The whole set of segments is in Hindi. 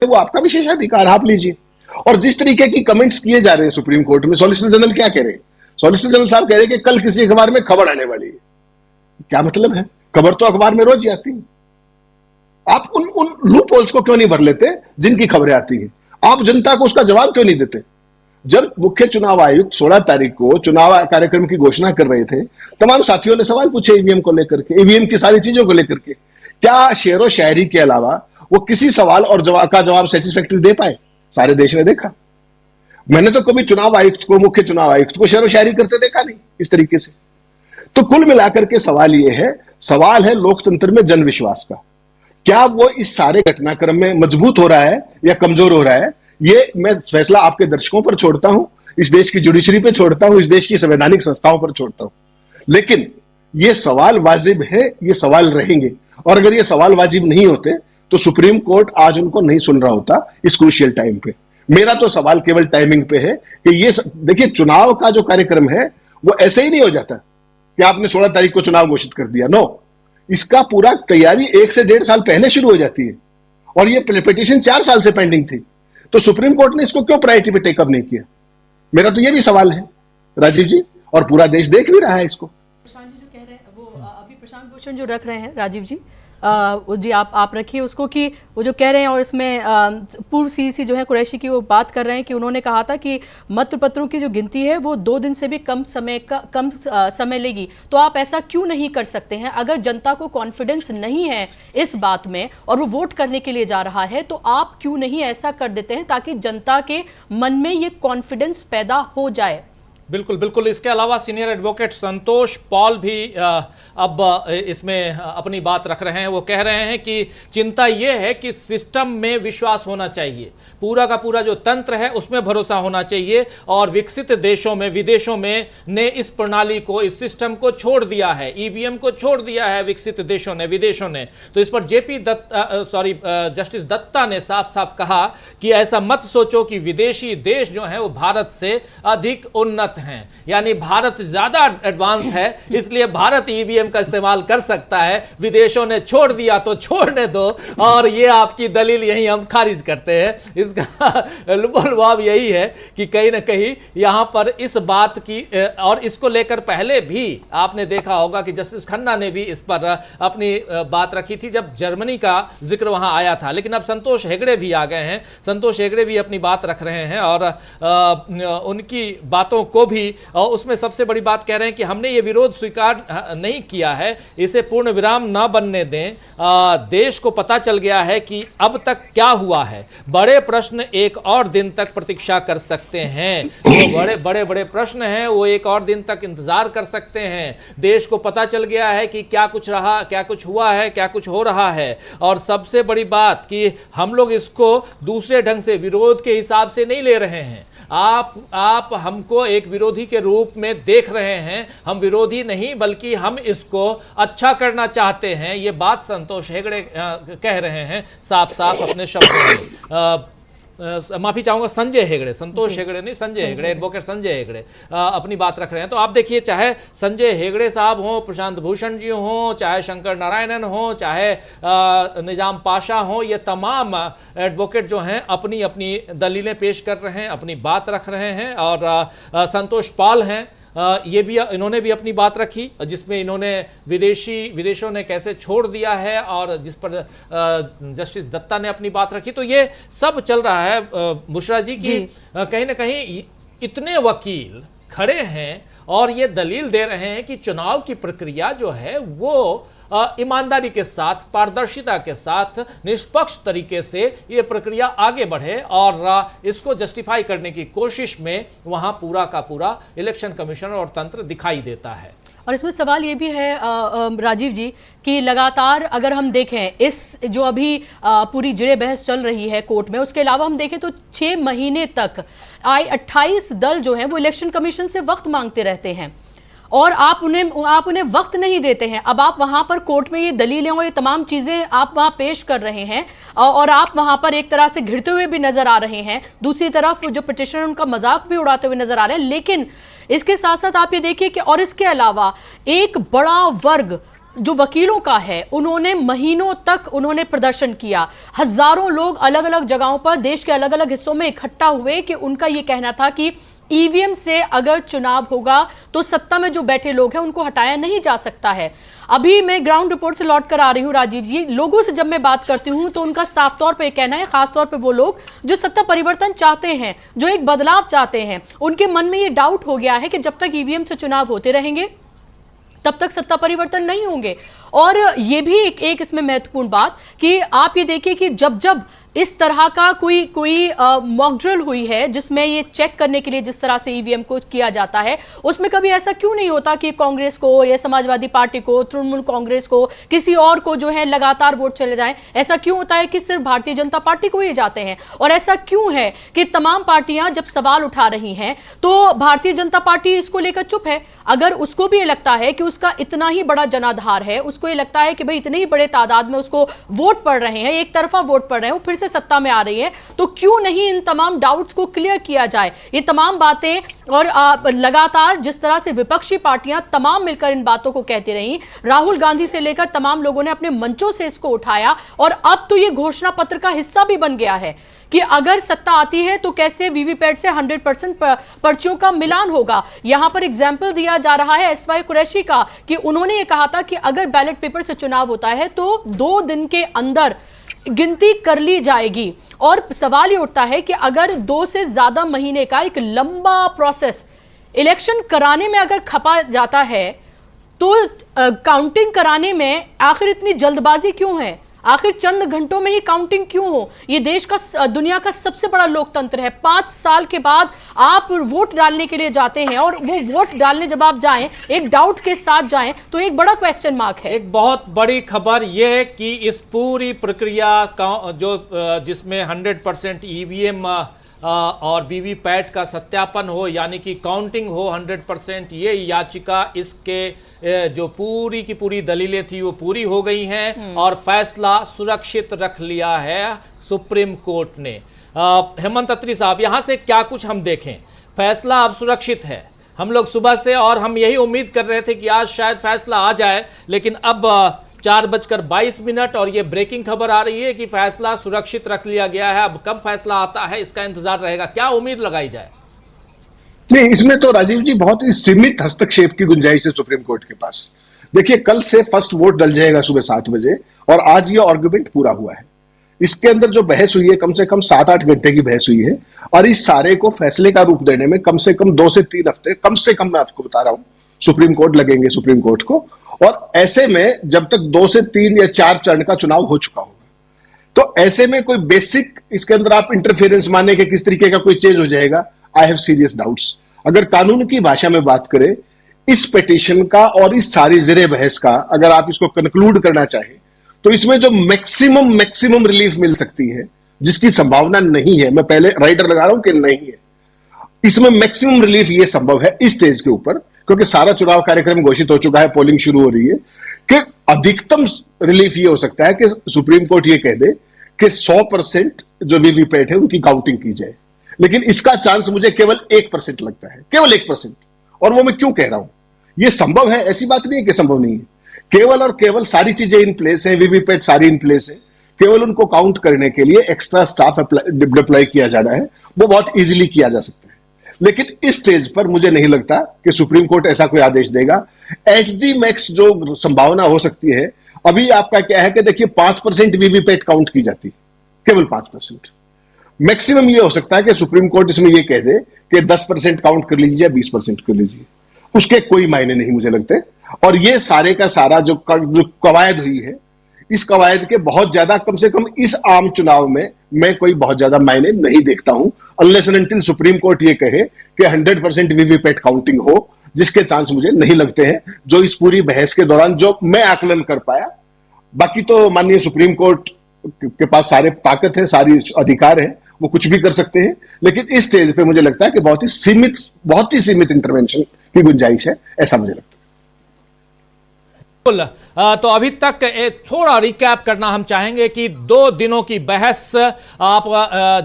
वो आपका विशेषाधिकार, आप लीजिए। और जिस तरीके की कमेंट्स किए जा रहे हैं सुप्रीम कोर्ट में, सॉलिसिटर जनरल क्या कह रहे हैं? सॉलिसिटर जनरल साहब कह रहे हैं कि कल किसी अखबार में खबर आने वाली है। क्या मतलब है? खबर तो अखबार में रोज ही आती है। आप उन लूप होल्स को क्यों नहीं भर लेते जिनकी खबरें आती हैं? आप जनता को उसका जवाब क्यों नहीं देते? जब मुख्य चुनाव आयुक्त 16 तारीख को चुनाव कार्यक्रम की घोषणा कर रहे थे, तमाम साथियों ने सवाल पूछे ईवीएम को लेकर के, ईवीएम की सारी चीजों को लेकर के। क्या शेरो शायरी के अलावा वो किसी सवाल और जवाब सेटिस्फैक्टरी दे पाए? सारे देश ने देखा। मैंने तो कभी चुनाव आयुक्त को, मुख्य चुनाव आयुक्त को शेरो शायरी करते देखा नहीं इस तरीके से। तो कुल मिलाकर के सवाल सवाल है लोकतंत्र में जन विश्वास का। क्या वो इस सारे घटनाक्रम में मजबूत हो रहा है या कमजोर हो रहा है? ये मैं फैसला आपके दर्शकों पर छोड़ता हूं, इस देश की जुडिशरी पे छोड़ता हूं, इस देश की संवैधानिक संस्थाओं पर छोड़ता हूं। लेकिन ये सवाल वाजिब है, ये सवाल रहेंगे। और अगर ये सवाल वाजिब नहीं होते तो सुप्रीम कोर्ट आज उनको नहीं सुन रहा होता इस क्रूशियल टाइम पे। मेरा तो सवाल केवल टाइमिंग पे है कि ये देखिए, चुनाव का जो कार्यक्रम है वो ऐसे ही नहीं हो जाता कि आपने 16 तारीख को चुनाव घोषित कर दिया। नो, इसका पूरा तैयारी 1 से 1.5 साल पहले शुरू हो जाती है। और ये पिटिशन 4 साल से पेंडिंग थी, तो सुप्रीम कोर्ट ने इसको क्यों प्रायोरिटी पे टेकअप नहीं किया? मेरा तो ये भी सवाल है राजीव जी, और पूरा देश देख भी रहा है इसको। प्रशांत जी जो कह रहे हैं वो अभी प्रशांत भूषण जो रख रहे हैं, राजीव जी वो जी आप रखिए उसको, कि वो जो कह रहे हैं, और इसमें पूर्व सीईसी जो है कुरैशी की वो बात कर रहे हैं कि उन्होंने कहा था कि मतपत्रों की जो गिनती है वो 2 दिन से भी कम समय लेगी। तो आप ऐसा क्यों नहीं कर सकते हैं? अगर जनता को कॉन्फिडेंस नहीं है इस बात में और वो वोट करने के लिए जा रहा है, तो आप क्यों नहीं ऐसा कर देते हैं ताकि जनता के मन में ये कॉन्फिडेंस पैदा हो जाए? बिल्कुल बिल्कुल। इसके अलावा सीनियर एडवोकेट संतोष पॉल भी अब इसमें अपनी बात रख रहे हैं। वो कह रहे हैं कि चिंता ये है कि सिस्टम में विश्वास होना चाहिए, पूरा का पूरा जो तंत्र है उसमें भरोसा होना चाहिए, और विकसित देशों में, विदेशों में ने इस प्रणाली को, इस सिस्टम को छोड़ दिया है, ईवीएम को छोड़ दिया है विकसित देशों ने, विदेशों ने। तो इस पर जस्टिस दत्ता ने साफ साफ कहा कि ऐसा मत सोचो कि विदेशी देश जो है वो भारत से अधिक उन्नत हैं, यानी भारत ज्यादा एडवांस है, इसलिए भारत ईवीएम का इस्तेमाल कर सकता है, विदेशों ने छोड़ दिया तो छोड़ने दो। और ये आपकी दलील यही हम खारिज करते हैं। इसका लुभाव यही है कि कहीं ना कहीं यहां पर इस बात की, और इसको लेकर पहले भी आपने देखा होगा कि जस्टिस खन्ना ने भी इस पर अपनी बात रखी थी जब जर्मनी का जिक्र वहां आया था। लेकिन अब संतोष हेगड़े भी आ गए हैं, संतोष हेगड़े भी अपनी बात रख रहे हैं, और उनकी बातों को भी, और उसमें सबसे बड़ी बात कह रहे हैं कि हमने ये विरोध स्वीकार नहीं किया है, इसे पूर्ण विराम ना बनने दें। देश को पता चल गया है कि अब तक क्या हुआ है, बड़े प्रश्न एक और दिन तक प्रतीक्षा कर सकते हैं। जो बड़े बड़े प्रश्न हैं वो एक और दिन तक इंतजार कर सकते हैं। देश को पता चल गया है कि क्या कुछ रहा, क्या कुछ हुआ है, क्या कुछ हो रहा है। और सबसे बड़ी बात कि हम लोग इसको दूसरे ढंग से, विरोध के हिसाब से नहीं ले रहे हैं। आप हमको एक विरोधी के रूप में देख रहे हैं, हम विरोधी नहीं बल्कि हम इसको अच्छा करना चाहते हैं। ये बात संतोष हेगड़े कह रहे हैं साफ साफ अपने शब्दों में। माफी चाहूंगा, संजय हेगड़े, संतोष हेगड़े नहीं, संजय हेगड़े, एडवोकेट संजय हेगड़े अपनी बात रख रहे हैं। तो आप देखिए, चाहे संजय हेगड़े साहब हों, प्रशांत भूषण जी हों, चाहे शंकर नारायणन हों, चाहे निजाम पाशा हों, ये तमाम एडवोकेट जो हैं अपनी अपनी दलीलें पेश कर रहे हैं, अपनी बात रख रहे हैं। और संतोष पॉल हैं, ये भी, इन्होंने भी अपनी बात रखी जिसमें इन्होंने विदेशों ने कैसे छोड़ दिया है, और जिस पर जस्टिस दत्ता ने अपनी बात रखी। तो ये सब चल रहा है बुशरा जी की कहीं ना कहीं इतने वकील खड़े हैं और ये दलील दे रहे हैं कि चुनाव की प्रक्रिया जो है वो ईमानदारी के साथ, पारदर्शिता के साथ, निष्पक्ष तरीके से ये प्रक्रिया आगे बढ़े, और इसको जस्टिफाई करने की कोशिश में वहां पूरा का पूरा इलेक्शन कमीशन और तंत्र दिखाई देता है। और इसमें सवाल ये भी है राजीव जी कि लगातार अगर हम देखें इस जो अभी पूरी जिरे बहस चल रही है कोर्ट में, उसके अलावा हम देखें तो 6 महीने तक 28 दल जो हैं वो इलेक्शन कमीशन से वक्त मांगते रहते हैं, और आप उन्हें वक्त नहीं देते हैं। अब आप वहां पर कोर्ट में ये दलीलें और ये तमाम चीजें आप वहां पेश कर रहे हैं, और आप वहां पर एक तरह से घिरते हुए भी नजर आ रहे हैं, दूसरी तरफ जो पिटिशनर उनका मजाक भी उड़ाते हुए नजर आ रहे हैं। लेकिन इसके साथ साथ आप ये देखिए कि और इसके अलावा एक बड़ा वर्ग जो वकीलों का है, उन्होंने महीनों तक उन्होंने प्रदर्शन किया। हजारों लोग अलग अलग जगहों पर देश के अलग अलग हिस्सों में इकट्ठा हुए कि उनका यह कहना था कि ईवीएम से अगर चुनाव होगा तो सत्ता में जो बैठे लोग हैं उनको हटाया नहीं जा सकता है। अभी मैं ग्राउंड रिपोर्ट से लौट कर आ रही हूं राजीव जी, लोगों से जब मैं बात करती हूं तो उनका साफ तौर पे कहना है, खासतौर पे वो लोग जो सत्ता परिवर्तन चाहते हैं, जो एक बदलाव चाहते हैं, उनके मन में ये डाउट हो गया है कि जब तक ईवीएम से चुनाव होते रहेंगे तब तक सत्ता परिवर्तन नहीं होंगे। और ये भी एक इसमें महत्वपूर्ण बात कि आप ये देखिए कि जब जब इस तरह का कोई मॉक ड्रिल हुई है जिसमें ये चेक करने के लिए जिस तरह से ईवीएम को किया जाता है, उसमें कभी ऐसा क्यों नहीं होता कि कांग्रेस को या समाजवादी पार्टी को, तृणमूल कांग्रेस को, किसी और को जो है लगातार वोट चले जाएं? ऐसा क्यों होता है कि सिर्फ भारतीय जनता पार्टी को ये जाते हैं? और ऐसा क्यों है कि तमाम पार्टियां जब सवाल उठा रही हैं तो भारतीय जनता पार्टी इसको लेकर चुप है? अगर उसको भी ये लगता है कि उसका इतना ही बड़ा जनाधार है, उसको ये लगता है कि भाई इतने ही बड़े तादाद में उसको वोट पड़ रहे हैं, एक तरफा वोट पड़ रहे हैं, वो फिर से सत्ता में आ रही है, तो क्यों नहीं इन तमाम डाउट्स को क्लियर किया जाए? ये तमाम बातें और लगातार जिस तरह से विपक्षी पार्टियां तमाम मिलकर इन बातों को कहती रही, राहुल गांधी से लेकर तमाम लोगों ने अपने मंचों से इसको उठाया और अब तो ये घोषणा पत्र का हिस्सा भी बन गया है कि अगर सत्ता आती है तो कैसे वीवीपैट से 100% पर्चियों का मिलान होगा। यहां पर एग्जाम्पल दिया जा रहा है एसवाई कुरैशी का कि उन्होंने ये कहा था कि अगर बैलेट पेपर से चुनाव होता है तो 2 दिन के अंदर गिनती कर ली जाएगी। और सवाल ये उठता है कि अगर 2 से ज्यादा महीने का एक लंबा प्रोसेस इलेक्शन कराने में अगर खपा जाता है तो काउंटिंग कराने में आखिर इतनी जल्दबाजी क्यों है? आखिर चंद घंटों में ही काउंटिंग क्यों हो? ये देश का, दुनिया का सबसे बड़ा लोकतंत्र है। 5 साल के बाद आप वोट डालने के लिए जाते हैं और वो वोट डालने जब आप जाएं, एक डाउट के साथ जाएं, तो एक बड़ा क्वेश्चन मार्क है। एक बहुत बड़ी खबर यह है कि इस पूरी प्रक्रिया का जिसमें 100% ईवीएम और वीवीपैट का सत्यापन हो, यानी कि काउंटिंग हो 100%, ये याचिका, इसके जो पूरी की पूरी दलीलें थी वो पूरी हो गई हैं और फैसला सुरक्षित रख लिया है सुप्रीम कोर्ट ने। हेमंत अत्री साहब, यहां से क्या कुछ हम देखें, फैसला अब सुरक्षित है। हम लोग सुबह से और हम यही उम्मीद कर रहे थे कि आज शायद फैसला आ जाए, लेकिन अब 4:22 और ये ब्रेकिंग खबर आ रही है कि फैसला सुरक्षित रख लिया गया है। अब कब फैसला आता है इसका इंतजार रहेगा। क्या उम्मीद लगाई जाए? नहीं, इसमें तो राजीव जी बहुत ही सीमित हस्तक्षेप की गुंजाइश है सुप्रीम कोर्ट के पास। देखिए, कल से फर्स्ट वोट डल जाएगा सुबह 7 बजे और आज ये आर्गुमेंट पूरा हुआ है। इसके अंदर जो बहस हुई है कम से कम 7-8 घंटे की बहस हुई है और इस सारे को फैसले का रूप देने में कम से कम 2 से 3 हफ्ते, कम से कम मैं आपको बता रहा हूं, सुप्रीम कोर्ट लगेंगे, सुप्रीम कोर्ट को। और ऐसे में जब तक 2 से 3 या 4 चरण का चुनाव हो चुका होगा, तो ऐसे में कोई बेसिक इसके अंदर आप इंटरफेरेंस माने कि किस तरीके का कोई चेंज हो जाएगा, आई हैव सीरियस डाउट्स। अगर कानून की भाषा में बात करें, इस पिटीशन का और इस सारी ज़ेरे बहस का अगर आप इसको कंक्लूड करना चाहें तो इसमें जो मैक्सिमम रिलीफ मिल सकती है, जिसकी संभावना नहीं है, मैं पहले राइडर लगा रहा हूं कि नहीं है, इसमें मैक्सिमम रिलीफ ये संभव है इस स्टेज के ऊपर, क्योंकि सारा चुनाव कार्यक्रम घोषित हो चुका है, पोलिंग शुरू हो रही है, कि अधिकतम रिलीफ ये हो सकता है कि सुप्रीम कोर्ट ये कह दे कि 100% जो वीवीपैट है उनकी काउंटिंग की जाए। लेकिन इसका चांस मुझे केवल 1% लगता है, केवल 1%। और वो मैं क्यों कह रहा हूं, ये संभव है, ऐसी बात नहीं है कि संभव नहीं है। केवल और केवल सारी चीजें इन प्लेस है, वीवीपैट सारी इन प्लेस है, केवल उनको काउंट करने के लिए एक्स्ट्रा स्टाफ डिप्लॉय किया जाना है, वो बहुत इजीली किया जा सकता है। लेकिन इस स्टेज पर मुझे नहीं लगता कि सुप्रीम कोर्ट ऐसा कोई आदेश देगा। एट दी मैक्स जो संभावना हो सकती है, अभी आपका क्या है कि देखिए 5% वीवीपैट काउंट की जाती, केवल 5%। मैक्सिमम ये हो सकता है कि सुप्रीम कोर्ट इसमें ये कह दे कि 10% काउंट कर लीजिए, 20% कर लीजिए, उसके कोई मायने नहीं मुझे लगते। और ये सारे का सारा जो कवायद हुई है, इस कवायद के बहुत ज्यादा, कम से कम इस आम चुनाव में मैं कोई बहुत ज्यादा मायने नहीं देखता हूं, unless and until supreme court ये कहे कि 100% वीवीपैट काउंटिंग हो, जिसके चांस मुझे नहीं लगते हैं, जो इस पूरी बहस के दौरान जो मैं आकलन कर पाया। बाकी तो माननीय सुप्रीम कोर्ट के पास सारे ताकत है, सारी अधिकार है, वो कुछ भी कर सकते हैं। लेकिन इस स्टेज पे मुझे लगता है कि बहुत ही सीमित इंटरवेंशन की गुंजाइश है, ऐसा मुझे लगता है। बिल्कुल। तो अभी तक थोड़ा रिकैप करना हम चाहेंगे कि 2 दिनों की बहस, आप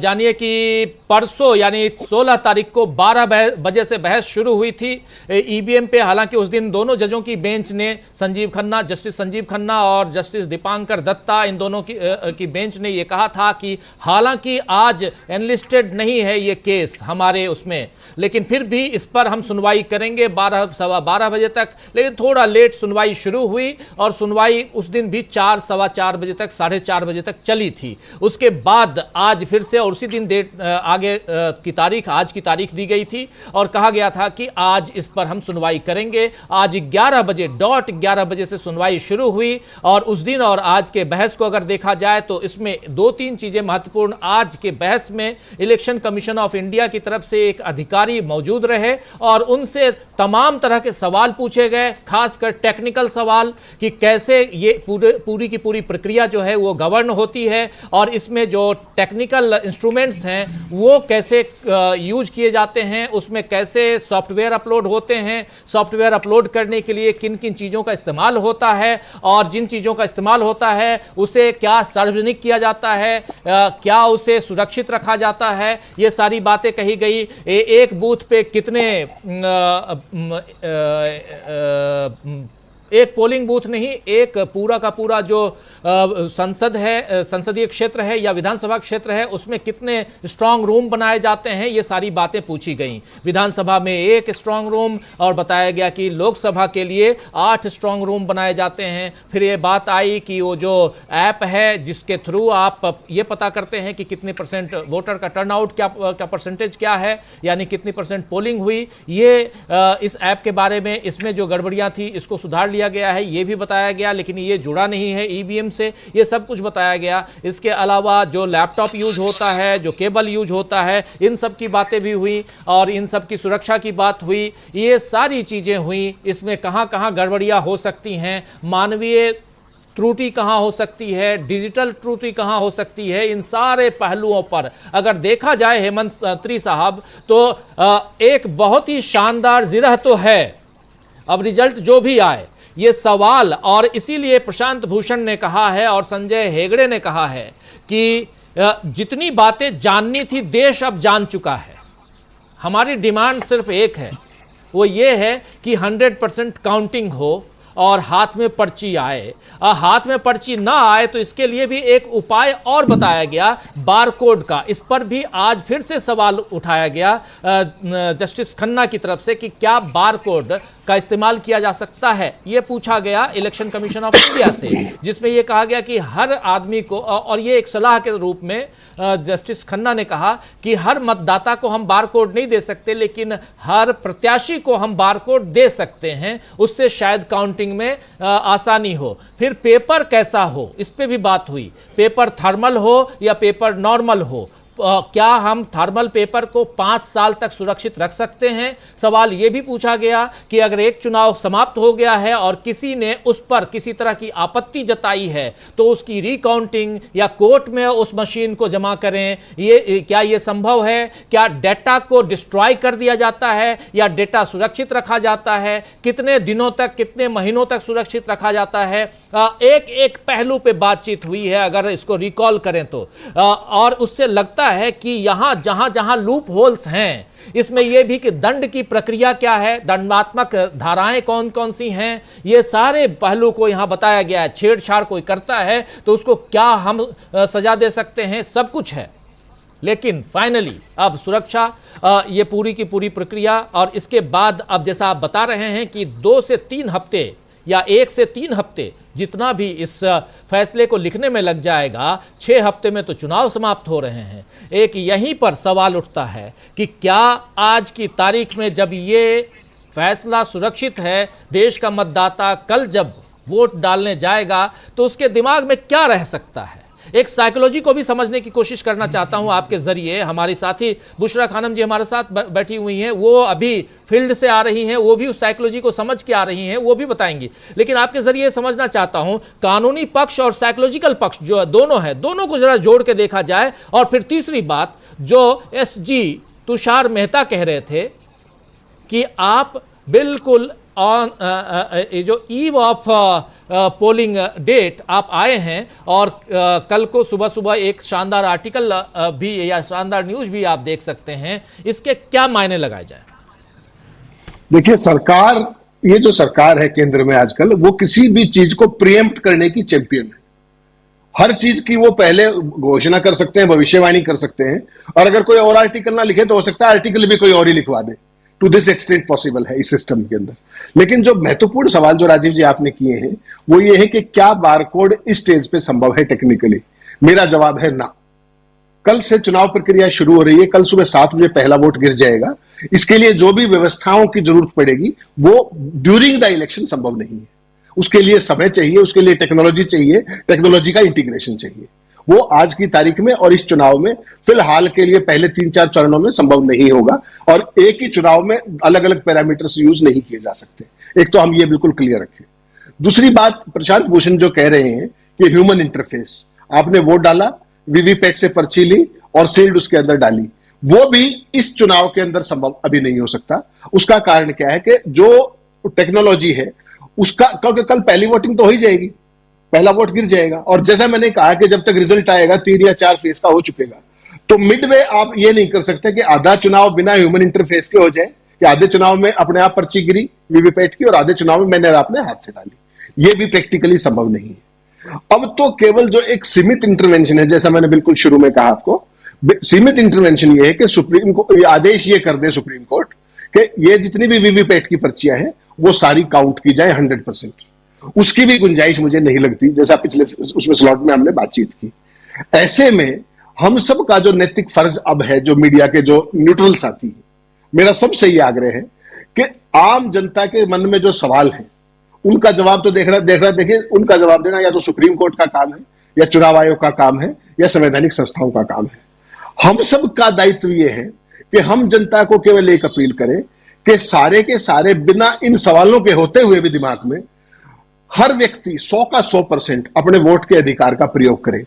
जानिए कि परसों यानी 16 तारीख को 12 बजे से बहस शुरू हुई थी ईवीएम पे। हालांकि उस दिन दोनों जजों की बेंच ने, जस्टिस संजीव खन्ना और जस्टिस दीपांकर दत्ता, इन दोनों की बेंच ने यह कहा था कि हालांकि आज एनलिस्टेड नहीं है ये केस हमारे उसमें, लेकिन फिर भी इस पर हम सुनवाई करेंगे 12 बजे तक। लेकिन थोड़ा लेट सुनवाई शुरू हुई और सुनवाई उस दिन भी 4-4:15 बजे तक, 4:30 बजे तक चली थी। उसके बाद आज फिर से और उसी दिन आगे की तारीख, आज की तारीख दी गई थी और कहा गया था कि आज इस पर हम सुनवाई करेंगे। आज 11 बजे से सुनवाई शुरू हुई और उस दिन और आज के बहस को अगर देखा जाए तो इसमें 2-3 चीजें महत्वपूर्ण। आज के बहस में इलेक्शन कमीशन ऑफ इंडिया की तरफ से एक अधिकारी मौजूद रहे और उनसे तमाम तरह के सवाल पूछे गए, खासकर टेक्निकल सवाल कि कैसे ये पूरी की पूरी प्रक्रिया जो है वो गवर्न होती है और इसमें जो टेक्निकल इंस्ट्रूमेंट्स हैं वो कैसे यूज किए जाते हैं, उसमें कैसे सॉफ्टवेयर अपलोड होते हैं, सॉफ्टवेयर अपलोड करने के लिए किन किन चीज़ों का इस्तेमाल होता है और जिन चीज़ों का इस्तेमाल होता है उसे क्या सार्वजनिक किया जाता है, क्या उसे सुरक्षित रखा जाता है, ये सारी बातें कही गई। एक बूथ पे कितने एक पोलिंग बूथ नहीं, एक पूरा का पूरा जो संसद है, संसदीय क्षेत्र है या विधानसभा क्षेत्र है, उसमें कितने स्ट्रांग रूम बनाए जाते हैं, ये सारी बातें पूछी गई। विधानसभा में 1 स्ट्रांग रूम और बताया गया कि लोकसभा के लिए 8 स्ट्रांग रूम बनाए जाते हैं। फिर ये बात आई कि वो जो ऐप है जिसके थ्रू आप ये पता करते हैं कि कितने % वोटर का टर्नआउट, क्या परसेंटेज क्या है, यानी कितनी % पोलिंग हुई, ये इस ऐप के बारे में, इसमें जो गड़बड़ियां थी इसको सुधार लिया गया है, ये भी बताया गया। लेकिन ये जुड़ा नहीं है ईवीएम से, ये सब कुछ बताया गया। इसके अलावा जो लैपटॉप यूज होता है, जो केबल यूज होता है, इन सब की बातें भी हुई और इन सब की सुरक्षा की बात हुई। ये सारी चीजें हुई। इसमें कहां कहां गड़बड़ियां हो सकती हैं, मानवीय त्रुटि कहां हो सकती है, डिजिटल त्रुटि कहां हो सकती है, इन सारे पहलुओं पर अगर देखा जाए हेमंत त्री साहब तो एक बहुत ही शानदार जिरह तो है। अब रिजल्ट जो भी आए, ये सवाल, और इसीलिए प्रशांत भूषण ने कहा है और संजय हेगड़े ने कहा है कि जितनी बातें जाननी थी देश अब जान चुका है। हमारी डिमांड सिर्फ एक है, वो ये है कि 100% काउंटिंग हो और हाथ में पर्ची आए। हाथ में पर्ची ना आए तो इसके लिए भी एक उपाय और बताया गया, बारकोड का। इस पर भी आज फिर से सवाल उठाया गया जस्टिस खन्ना की तरफ से कि क्या बारकोड का इस्तेमाल किया जा सकता है, यह पूछा गया इलेक्शन कमीशन ऑफ इंडिया से, जिसमें यह कहा गया कि हर आदमी को, और ये एक सलाह के रूप में जस्टिस खन्ना ने कहा कि हर मतदाता को हम बारकोड नहीं दे सकते, लेकिन हर प्रत्याशी को हम बारकोड दे सकते हैं, उससे शायद काउंटिंग में आसानी हो। फिर पेपर कैसा हो, इस पे भी बात हुई, पेपर थर्मल हो या पेपर नॉर्मल हो। क्या हम थर्मल पेपर को 5 साल तक सुरक्षित रख सकते हैं? सवाल यह भी पूछा गया कि अगर एक चुनाव समाप्त हो गया है और किसी ने उस पर किसी तरह की आपत्ति जताई है तो उसकी रिकाउंटिंग या कोर्ट में उस मशीन को जमा करें, क्या ये संभव है? क्या डेटा को डिस्ट्रॉय कर दिया जाता है या डेटा सुरक्षित रखा जाता है? कितने दिनों तक, कितने महीनों तक सुरक्षित रखा जाता है? एक एक पहलू पे बातचीत हुई है अगर इसको रिकॉल करें तो, और उससे लगता है कि यहां जहां लूप होल्स हैं, इसमें यह भी कि दंड की प्रक्रिया क्या है, दंडात्मक धाराएं कौन कौन सी हैं, ये सारे पहलू को यहां बताया गया है। छेड़छाड़ कोई करता है तो उसको क्या हम सजा दे सकते हैं, सब कुछ है। लेकिन फाइनली अब सुरक्षा, ये पूरी की पूरी प्रक्रिया, और इसके बाद अब जैसा आप बता रहे हैं कि 2 से 3 हफ्ते या 1 से 3 हफ्ते जितना भी इस फैसले को लिखने में लग जाएगा, 6 हफ्ते में तो चुनाव समाप्त हो रहे हैं। एक यहीं पर सवाल उठता है कि क्या आज की तारीख में जब ये फैसला सुरक्षित है, देश का मतदाता कल जब वोट डालने जाएगा तो उसके दिमाग में क्या रह सकता है? एक साइकोलॉजी को भी समझने की कोशिश करना चाहता हूं आपके जरिए। हमारी साथी बुशरा खानम जी हमारे साथ बैठी हुई हैं, वो अभी फील्ड से आ रही हैं, वो भी उस साइकोलॉजी को समझ के आ रही हैं, वो भी बताएंगी। लेकिन आपके जरिए समझना चाहता हूं कानूनी पक्ष और साइकोलॉजिकल पक्ष जो दोनों है, दोनों को जरा जोड़ के देखा जाए। और फिर तीसरी बात जो एसजी तुषार मेहता कह रहे थे कि आप बिल्कुल ऑन ये जो ईव ऑफ पोलिंग डेट आप आए हैं और कल को सुबह सुबह एक शानदार आर्टिकल भी या शानदार न्यूज भी आप देख सकते हैं, इसके क्या मायने लगाए जाए? देखिए, सरकार, ये जो सरकार है केंद्र में आजकल, वो किसी भी चीज को प्रीएम्प्ट करने की चैंपियन है। हर चीज की वो पहले घोषणा कर सकते हैं, भविष्यवाणी कर सकते हैं, और अगर कोई और आर्टिकल ना लिखे तो हो सकता है आर्टिकल भी कोई और ही लिखवा दे। टू दिस एक्सटेंट पॉसिबल है इस सिस्टम के अंदर। लेकिन जो महत्वपूर्ण सवाल जो राजीव जी आपने किए हैं वो ये है कि क्या बारकोड इस स्टेज पे संभव है टेक्निकली? मेरा जवाब है ना। कल से चुनाव प्रक्रिया शुरू हो रही है, कल सुबह 7 बजे पहला वोट गिर जाएगा। इसके लिए जो भी व्यवस्थाओं की जरूरत पड़ेगी वो ड्यूरिंग द इलेक्शन संभव नहीं है। उसके लिए समय चाहिए, उसके लिए टेक्नोलॉजी चाहिए, टेक्नोलॉजी का इंटीग्रेशन चाहिए। वो आज की तारीख में और इस चुनाव में फिलहाल के लिए पहले 3-4 चरणों में संभव नहीं होगा, और एक ही चुनाव में अलग अलग पैरामीटर्स यूज नहीं किए जा सकते। एक तो हम ये बिल्कुल क्लियर रखें। दूसरी बात, प्रशांत भूषण जो कह रहे हैं कि ह्यूमन इंटरफेस, आपने वोट डाला, वीवीपैट से पर्ची ली और सील्ड उसके अंदर डाली, वो भी इस चुनाव के अंदर संभव अभी नहीं हो सकता। उसका कारण क्या है कि जो टेक्नोलॉजी है उसका, क्योंकि कल पहली वोटिंग तो हो ही जाएगी, पहला वोट गिर जाएगा, और जैसा मैंने कहा कि जब तक रिजल्ट आएगा 3 या 4 फेज का हो चुकेगा, तो मिडवे आप ये नहीं कर सकते कि आधा चुनाव बिना ह्यूमन इंटरफेस के हो जाए, कि आधे चुनाव में अपने आप पर्ची गिरी वीवीपैट की और आधे चुनाव में मैंने आपने हाथ से डाली। ये भी प्रैक्टिकली संभव नहीं है। अब तो केवल जो एक सीमित इंटरवेंशन है, जैसा मैंने बिल्कुल शुरू में कहा आपको, सीमित इंटरवेंशन ये है कि सुप्रीम कोर्ट आदेश ये कर दे, सुप्रीम कोर्ट, कि ये जितनी भी वीवीपैट की पर्चियां हैं वो सारी काउंट की जाए 100%। उसकी भी गुंजाइश मुझे नहीं लगती, जैसा पिछले उसमें स्लॉट में हमने बातचीत की। ऐसे में हम सब का जो नैतिक फर्ज अब है, जो मीडिया के जो न्यूट्रल साथी है, मेरा सबसे ये आग्रह है कि आम जनता के मन में जो सवाल है उनका जवाब तो देखिए, उनका जवाब देना या तो सुप्रीम कोर्ट का काम है, या चुनाव आयोग का काम है, या संवैधानिक संस्थाओं का काम है। हम सब का दायित्व यह है कि हम जनता को केवल एक अपील करें कि सारे के सारे बिना इन सवालों के होते हुए भी दिमाग में हर व्यक्ति 100 का 100% अपने वोट के अधिकार का प्रयोग करे,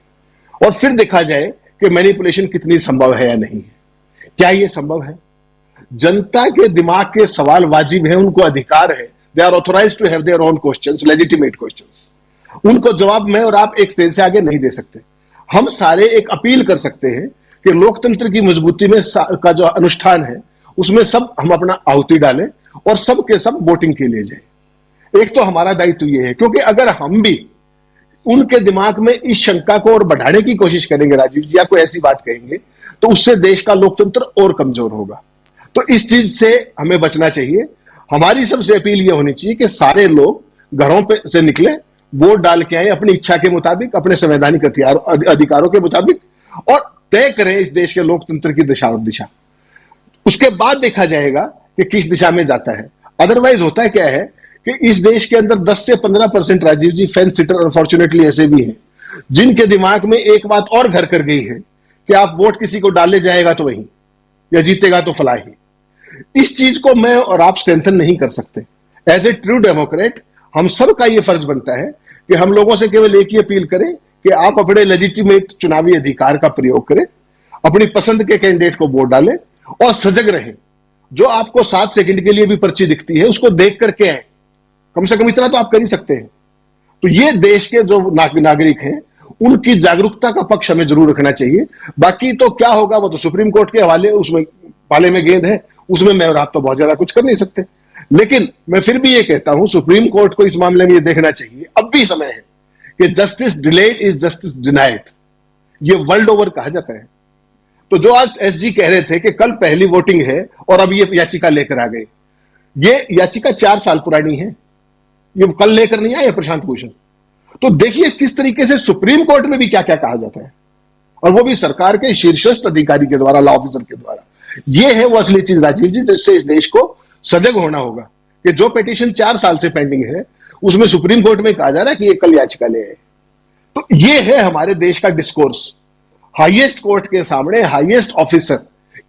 और फिर देखा जाए कि मैनिपुलेशन कितनी संभव है या नहीं है। क्या यह संभव है? जनता के दिमाग के सवाल वाजिब है, उनको अधिकार है, they are authorised to have their own questions, legitimate questions. उनको जवाब मैं और आप एक स्टेज से आगे नहीं दे सकते। हम सारे एक अपील कर सकते हैं कि लोकतंत्र की मजबूती में का जो अनुष्ठान है उसमें सब हम अपना आहुति डालें और सब के सब वोटिंग के लिए जाए। एक तो हमारा दायित्व यह है, क्योंकि अगर हम भी उनके दिमाग में इस शंका को और बढ़ाने की कोशिश करेंगे राजीव जी, या कोई ऐसी बात कहेंगे, तो उससे देश का लोकतंत्र और कमजोर होगा। तो इस चीज से हमें बचना चाहिए। हमारी सबसे अपील यह होनी चाहिए कि सारे लोग घरों पे से निकले, वोट डाल के आए अपनी इच्छा के मुताबिक, अपने संवैधानिक अधिकारों के मुताबिक, और तय करें इस देश के लोकतंत्र की दिशा और दिशा। उसके बाद देखा जाएगा कि किस दिशा में जाता है। अदरवाइज होता है क्या है कि इस देश के अंदर 10 से 15% राजीव जी फेंस सिटर अनफॉर्चुनेटली ऐसे भी हैं जिनके दिमाग में एक बात और घर कर गई है कि आप वोट किसी को डाले जाएगा तो वही, या जीतेगा तो फला ही। इस चीज को मैं और आप स्ट्रेंथन नहीं कर सकते। एज ए ट्रू डेमोक्रेट हम सब का यह फर्ज बनता है कि हम लोगों से केवल एक ही अपील करें कि आप अपने लेजिटिमेट चुनावी अधिकार का प्रयोग करें, अपनी पसंद के कैंडिडेट को वोट डालें और सजग रहें। जो आपको 7 सेकंड के लिए भी पर्ची दिखती है उसको देख करके आए, कम से कम इतना तो आप कर ही सकते हैं। तो ये देश के जो नागरिक हैं उनकी जागरूकता का पक्ष हमें जरूर रखना चाहिए। बाकी तो क्या होगा वो तो सुप्रीम कोर्ट के हवाले, उसमें पाले में गेंद है, उसमें मैं और आप तो बहुत ज्यादा कुछ कर नहीं सकते। लेकिन मैं फिर भी ये कहता हूं सुप्रीम कोर्ट को इस मामले में ये देखना चाहिए, अब भी समय है कि justice delayed is justice denied, ये वर्ल्ड ओवर कहा जाता है। तो जो आज एसजी कह रहे थे कि कल पहली वोटिंग है और अब ये याचिका लेकर आ गए, ये याचिका 4 साल पुरानी है, ये कल लेकर नहीं आए प्रशांत भूषण। तो देखिए किस तरीके से सुप्रीम कोर्ट में भी क्या क्या कहा जाता है, और वो भी सरकार के शीर्षस्थ अधिकारी के द्वारा, लॉ ऑफिसर के द्वारा। ये है वो असली चीज राजीव जी, जिससे इस देश को सजग होना होगा कि जो पिटीशन 4 साल से पेंडिंग है उसमें सुप्रीम कोर्ट में कहा जा रहा है कि ये कल याचिका ले आए। तो ये है हमारे देश का डिस्कोर्स। हाईएस्ट कोर्ट के सामने हाईएस्ट ऑफिसर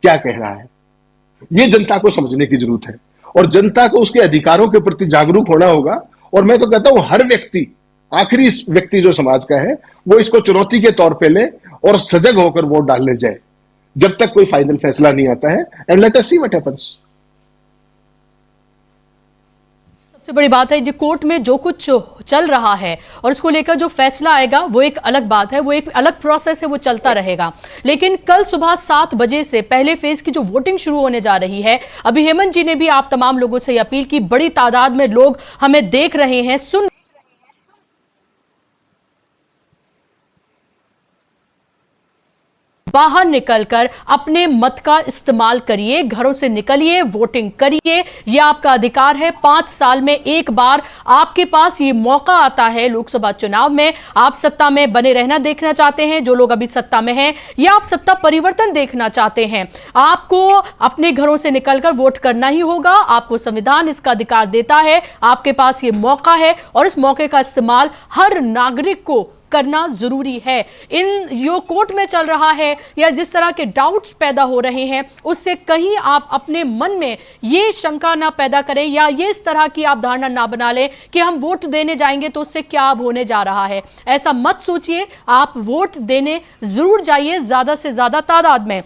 क्या कह रहा है, ये जनता को समझने की जरूरत है, और जनता को उसके अधिकारों के प्रति जागरूक होना होगा। और मैं तो कहता हूं हर व्यक्ति, आखिरी व्यक्ति जो समाज का है, वो इसको चुनौती के तौर पे ले और सजग होकर वोट डालने जाए जब तक कोई फाइनल फैसला नहीं आता है। And let us see what happens. सबसे बड़ी बात है, जो कोर्ट में जो कुछ चल रहा है और उसको लेकर जो फैसला आएगा वो एक अलग बात है, वो एक अलग प्रोसेस है, वो चलता रहेगा। लेकिन कल सुबह 7 बजे से पहले फेज की जो वोटिंग शुरू होने जा रही है, अभी हेमंत जी ने भी आप तमाम लोगों से अपील की, बड़ी तादाद में लोग हमें देख रहे हैं, सुन बाहर निकलकर अपने मत का इस्तेमाल करिए, घरों से निकलिए, वोटिंग करिए, यह आपका अधिकार है। 5 साल में एक बार आपके पास ये मौका आता है लोकसभा चुनाव में। आप सत्ता में बने रहना देखना चाहते हैं, जो लोग अभी सत्ता में हैं, या आप सत्ता परिवर्तन देखना चाहते हैं, आपको अपने घरों से निकलकर वोट करना ही होगा। आपको संविधान इसका अधिकार देता है, आपके पास ये मौका है और इस मौके का इस्तेमाल हर नागरिक को करना जरूरी है। इन जो कोर्ट में चल रहा है या जिस तरह के डाउट्स पैदा हो रहे हैं, उससे कहीं आप अपने मन में ये शंका ना पैदा करें या ये इस तरह की आप धारणा ना बना लें कि हम वोट देने जाएंगे तो उससे क्या अब होने जा रहा है। ऐसा मत सोचिए, आप वोट देने जरूर जाइए, ज्यादा से ज्यादा तादाद में।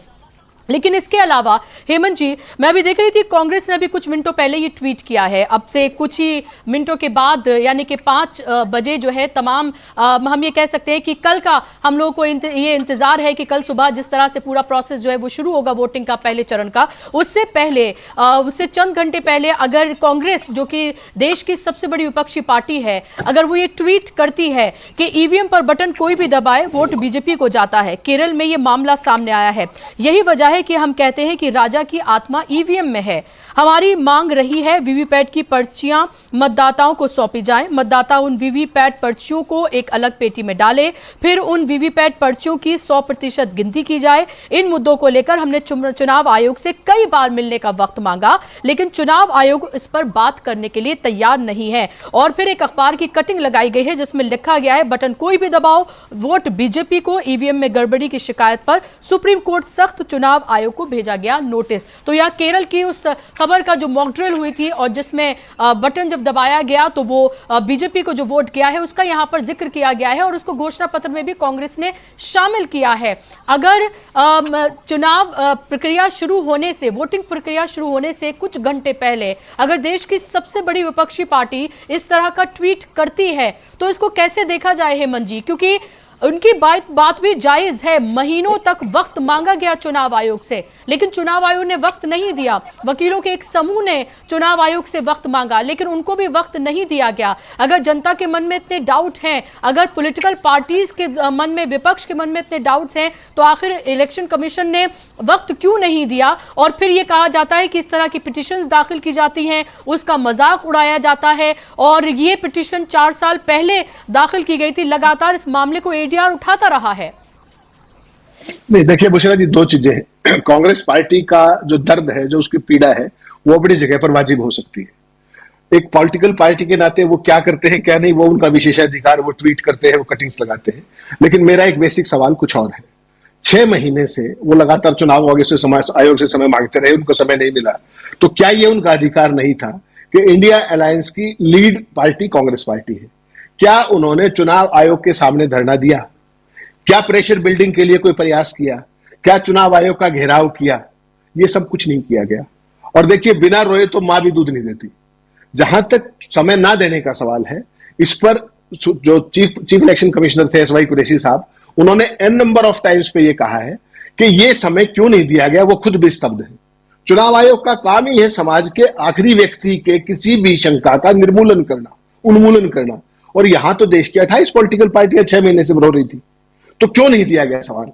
लेकिन इसके अलावा हेमंत जी, मैं अभी देख रही थी कांग्रेस ने अभी कुछ मिनटों पहले ये ट्वीट किया है, अब से कुछ ही मिनटों के बाद, यानी कि 5 बजे जो है तमाम हम ये कह सकते हैं कि कल का हम लोगों को ये इंतजार है कि कल सुबह जिस तरह से पूरा प्रोसेस जो है वो शुरू होगा वोटिंग का पहले चरण का, उससे पहले उससे चंद घंटे पहले अगर कांग्रेस, जो कि देश की सबसे बड़ी विपक्षी पार्टी है, अगर वो ये ट्वीट करती है कि ईवीएम पर बटन कोई भी दबाए वोट बीजेपी को जाता है। केरल में ये मामला सामने आया है, यही वजह है कि हम कहते हैं कि राजा की आत्मा ईवीएम में है। हमारी मांग रही है वीवीपैट की पर्चियां मतदाताओं को सौंपी जाएं, मतदाता उन वीवीपैट पर्चियों को एक अलग पेटी में डाले, फिर उन वीवीपैट पर्चियों की 100% गिनती की जाए। इन मुद्दों को लेकर हमने चुनाव आयोग से कई बार मिलने का वक्त मांगा, लेकिन चुनाव आयोग इस पर बात करने के लिए तैयार नहीं है। और फिर एक अखबार की कटिंग लगाई गई है जिसमें लिखा गया है, बटन कोई भी दबाओ वोट बीजेपी को, ईवीएम में गड़बड़ी की शिकायत पर सुप्रीम कोर्ट सख्त, चुनाव आयोग को भेजा गया नोटिस। तो यह केरल की उस खबर का जो मॉक ड्रिल हुई थी और जिसमें बटन जब दबाया गया तो वो बीजेपी को जो वोट गया है उसका यहां पर जिक्र किया गया है और उसको घोषणा पत्र में भी कांग्रेस ने शामिल किया है। अगर चुनाव प्रक्रिया शुरू होने से, वोटिंग प्रक्रिया शुरू होने से कुछ घंटे पहले अगर देश की सबसे बड़ी विपक्षी पार्टी इस तरह का ट्वीट करती है तो इसको कैसे देखा जाए हेमंत जी? क्योंकि उनकी बात भी जायज है, महीनों तक वक्त मांगा गया चुनाव आयोग से, लेकिन चुनाव आयोग ने वक्त नहीं दिया। वकीलों के एक समूह ने चुनाव आयोग से वक्त मांगा, लेकिन उनको भी वक्त नहीं दिया गया। अगर जनता के मन में इतने डाउट हैं, अगर पॉलिटिकल पार्टीज के मन में, विपक्ष के मन में इतने डाउट्स हैं, तो आखिर इलेक्शन कमीशन ने वक्त क्यों नहीं दिया? और फिर यह कहा जाता है कि इस तरह की पिटीशंस दाखिल की जाती हैं, उसका मजाक उड़ाया जाता है। और ये पिटीशन 4 साल पहले दाखिल की गई थी, लगातार इस मामले को उठाता रहा है। नहीं, देखिए बुशरा जी, 2 चीजें हैं। कांग्रेस पार्टी का जो दर्द है, जो उसकी पीड़ा है, वो अपनी जगह पर वाजिब हो सकती है। एक पॉलिटिकल पार्टी के नाते वो क्या करते हैं क्या नहीं, वो उनका विशेषाधिकार, वो ट्वीट करते हैं, वो कटिंग्स लगाते हैं। लेकिन मेरा एक बेसिक सवाल कुछ और है। 6 महीने से वो लगातार चुनाव आयोग से समय मांगते रहे, उनको समय नहीं मिला। तो क्या ये उनका अधिकार नहीं था कि इंडिया अलायंस की लीड पार्टी कांग्रेस पार्टी है? क्या उन्होंने चुनाव आयोग के सामने धरना दिया? क्या प्रेशर बिल्डिंग के लिए कोई प्रयास किया? क्या चुनाव आयोग का घेराव किया? ये सब कुछ नहीं किया गया। और देखिए, बिना रोए तो मां भी दूध नहीं देती। जहां तक समय ना देने का सवाल है, इस पर जो चीफ इलेक्शन कमिश्नर थे SY कुरैशी साहब, उन्होंने n नंबर ऑफ टाइम्स पे ये कहा है कि ये समय क्यों नहीं दिया गया, वो खुद भी स्तब्ध है। चुनाव आयोग का काम ही है समाज के आखिरी व्यक्ति के किसी भी शंका का निर्मूलन करना, उन्मूलन करना। और यहां तो देश की 28 पॉलिटिकल पार्टियां 6 महीने से रो रही थी, तो क्यों नहीं दिया गया सवाल?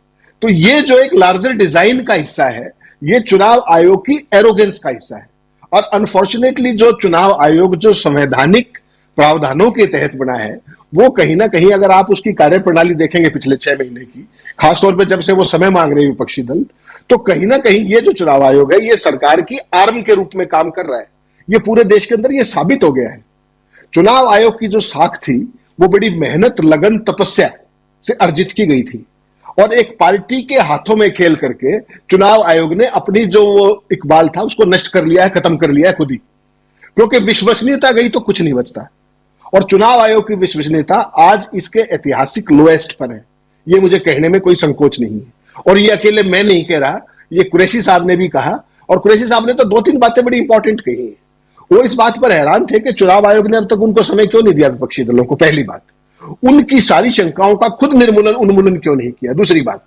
तो ये जो एक लार्जर डिजाइन का हिस्सा है, ये चुनाव आयोग की एरोगेंस का हिस्सा है। और अनफॉर्चुनेटली जो चुनाव आयोग जो संवैधानिक प्रावधानों के तहत बना है, वो कहीं ना कहीं, अगर आप उसकी कार्यप्रणाली देखेंगे पिछले 6 महीने की, खासतौर पर जब से वो समय मांग रहे विपक्षी दल, तो कहीं ना कहीं ये जो चुनाव आयोग है, ये सरकार की आर्म के रूप में काम कर रहा है। ये पूरे देश के अंदर ये साबित हो गया है। चुनाव आयोग की जो साख थी, वो बड़ी मेहनत, लगन, तपस्या से अर्जित की गई थी। और एक पार्टी के हाथों में खेल करके चुनाव आयोग ने अपनी जो वो इकबाल था उसको नष्ट कर लिया है, खत्म कर लिया है खुद ही। क्योंकि विश्वसनीयता गई तो कुछ नहीं बचता। और चुनाव आयोग की विश्वसनीयता आज इसके ऐतिहासिक लोएस्ट पर है, ये मुझे कहने में कोई संकोच नहीं है। और ये अकेले मैं नहीं कह रहा, ये कुरैशी साहब ने भी कहा। और कुरैशी साहब ने तो 2-3 बातें बड़ी इंपॉर्टेंट कही है। वो इस बात पर हैरान थे कि चुनाव आयोग ने अब तक उनको समय क्यों नहीं दिया, विपक्षी दलों को। पहली बात, उनकी सारी शंकाओं का खुद निर्मूलन उन्मूलन क्यों नहीं किया, दूसरी बात।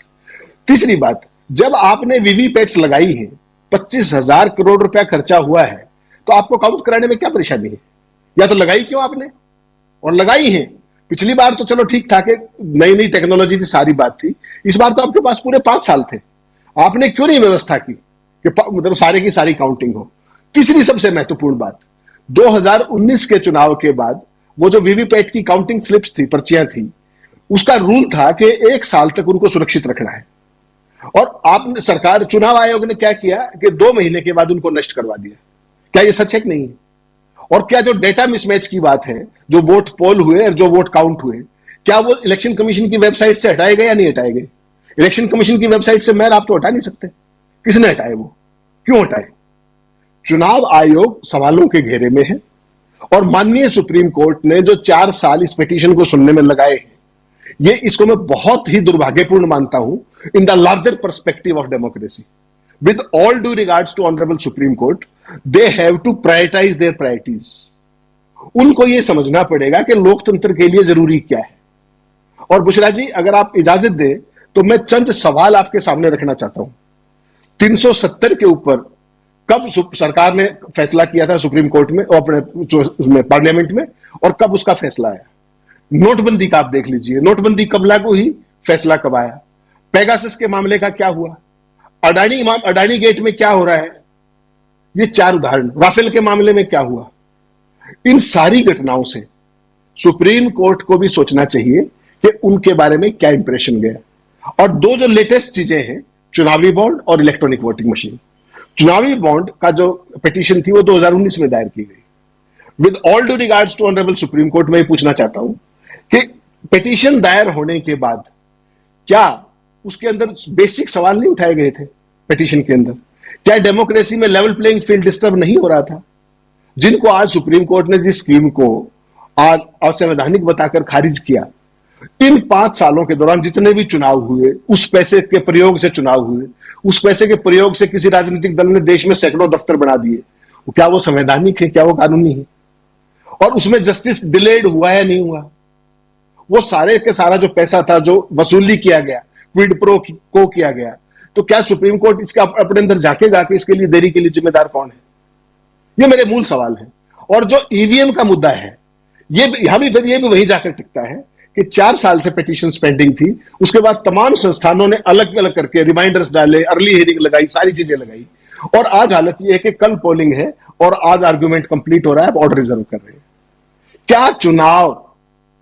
तीसरी बात, जब आपने वीवीपैट्स लगाई है, 25,000 करोड़ रुपया खर्चा हुआ है, तो आपको काउंट कराने में क्या परेशानी है? या तो लगाई क्यों आपने, और लगाई है पिछली बार तो चलो ठीक था कि नई नई टेक्नोलॉजी थी, सारी बात थी। इस बार तो आपके पास पूरे 5 साल थे, आपने क्यों नहीं व्यवस्था की कि मतलब सारे की सारी काउंटिंग हो। तीसरी सबसे महत्वपूर्ण बात, 2019 के चुनाव के बाद वो जो वीवीपैट की काउंटिंग स्लिप्स थी, पर्चियां थी, उसका रूल था कि 1 साल तक उनको सुरक्षित रखना है। और आपने सरकार, चुनाव आयोग ने क्या किया कि 2 महीने के बाद उनको नष्ट करवा दिया। क्या ये सच है कि नहीं है? और क्या जो डेटा मिसमैच की बात है, जो वोट पोल हुए और जो वोट काउंट हुए, क्या वो इलेक्शन कमीशन की वेबसाइट से हटाए गए या नहीं हटाए गए? इलेक्शन कमीशन की वेबसाइट से मैर आप तो हटा नहीं सकते। किसने हटाए, वो क्यों हटाए? चुनाव आयोग सवालों के घेरे में है, और माननीय सुप्रीम कोर्ट ने जो 4 साल इस पिटीशन को सुनने में लगाए हैं, ये इसको मैं बहुत ही दुर्भाग्यपूर्ण मानता हूं in the larger perspective of democracy. With all due regards to honourable Supreme Court, they have to prioritise their priorities. उनको यह समझना पड़ेगा कि लोकतंत्र के लिए जरूरी क्या है। और बुशरा जी, अगर आप इजाजत दें तो मैं चंद सवाल आपके सामने रखना चाहता हूं। 370 के ऊपर कब सरकार ने फैसला किया था सुप्रीम कोर्ट में और अपने पार्लियामेंट में, और कब उसका फैसला आया? नोटबंदी का आप देख लीजिए, नोटबंदी कब लागू हुई, फैसला कब आया? पेगासस के मामले का क्या हुआ? अडानी गेट में क्या हो रहा है? ये 4 उदाहरण। राफेल के मामले में क्या हुआ? इन सारी घटनाओं से सुप्रीम कोर्ट को भी सोचना चाहिए कि उनके बारे में क्या इंप्रेशन गया। और 2 जो लेटेस्ट चीजें हैं, चुनावी बॉन्ड और इलेक्ट्रॉनिक वोटिंग मशीन। चुनावी बॉन्ड का जो पिटीशन थी वो 2019 में दायर की गई। With all due regards to honourable Supreme Court, मैं पूछना चाहता हूं कि पिटीशन दायर होने के बाद क्या उसके अंदर बेसिक सवाल नहीं उठाए गए थे? पिटीशन के अंदर क्या डेमोक्रेसी में लेवल प्लेइंग फील्ड डिस्टर्ब नहीं हो रहा था? जिनको आज सुप्रीम कोर्ट ने जिस स्कीम को आज असंवैधानिक बताकर खारिज किया, इन 5 सालों के दौरान जितने भी चुनाव हुए, उस पैसे के प्रयोग से चुनाव हुए, उस पैसे के प्रयोग से किसी राजनीतिक दल ने देश में सैकड़ों दफ्तर बना दिए, क्या वो संवैधानिक है? क्या वो कानूनी है? और उसमें जस्टिस डिलेड हुआ है, नहीं हुआ? वो सारे के सारा जो पैसा था, जो वसूली किया गया, क्विड प्रो को किया गया, तो क्या सुप्रीम कोर्ट इसका अपने अंदर झांकेगा कि इसके लिए देरी के लिए जिम्मेदार कौन है? ये मेरे मूल सवाल है। और जो ईवीएम का मुद्दा है, ये यहां भी फिर ये भी वहीं जाकर टिकता है कि 4 साल से पिटीशन पेंडिंग थी, उसके बाद तमाम संस्थानों ने अलग अलग करके रिमाइंडर्स डाले, अर्ली हियरिंग लगाई, सारी चीजें लगाई, और आज हालत यह है कि कल पोलिंग है और आज आर्गुमेंट कंप्लीट हो रहा है, ऑर्डर रिजर्व कर रहे हैं। क्या चुनाव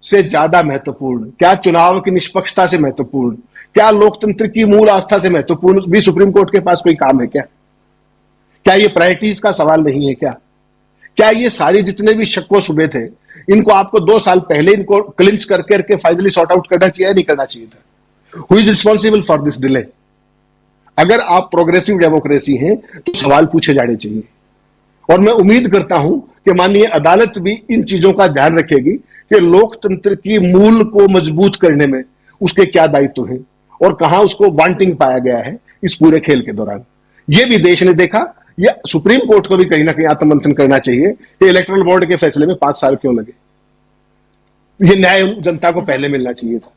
से ज्यादा महत्वपूर्ण, क्या चुनाव की निष्पक्षता से महत्वपूर्ण, क्या लोकतंत्र की मूल आस्था से महत्वपूर्ण भी सुप्रीम कोर्ट के पास कोई काम है क्या? क्या ये प्रायोरिटीज का सवाल नहीं है क्या? क्या ये सारी जितने भी शक व शुबे थे, इनको आपको 2 साल पहले इनको क्लिंच करके फाइनली सॉर्ट आउट करना चाहिए, नहीं करना चाहिए था? Who is responsible for this delay? अगर आप प्रोग्रेसिव डेमोक्रेसी हैं तो सवाल पूछे जाने चाहिए। और मैं उम्मीद करता हूं कि माननीय अदालत भी इन चीजों का ध्यान रखेगी कि लोकतंत्र की मूल को मजबूत करने में उसके क्या दायित्व हैं और कहां उसको वांटिंग पाया गया है इस पूरे खेल के दौरान। यह भी देश ने देखा, यह सुप्रीम कोर्ट को भी कहीं ना कहीं आत्ममंथन करना चाहिए कि इलेक्टोरल बॉन्ड के फैसले में 5 साल क्यों लगे। यह न्याय जनता को पहले मिलना चाहिए था।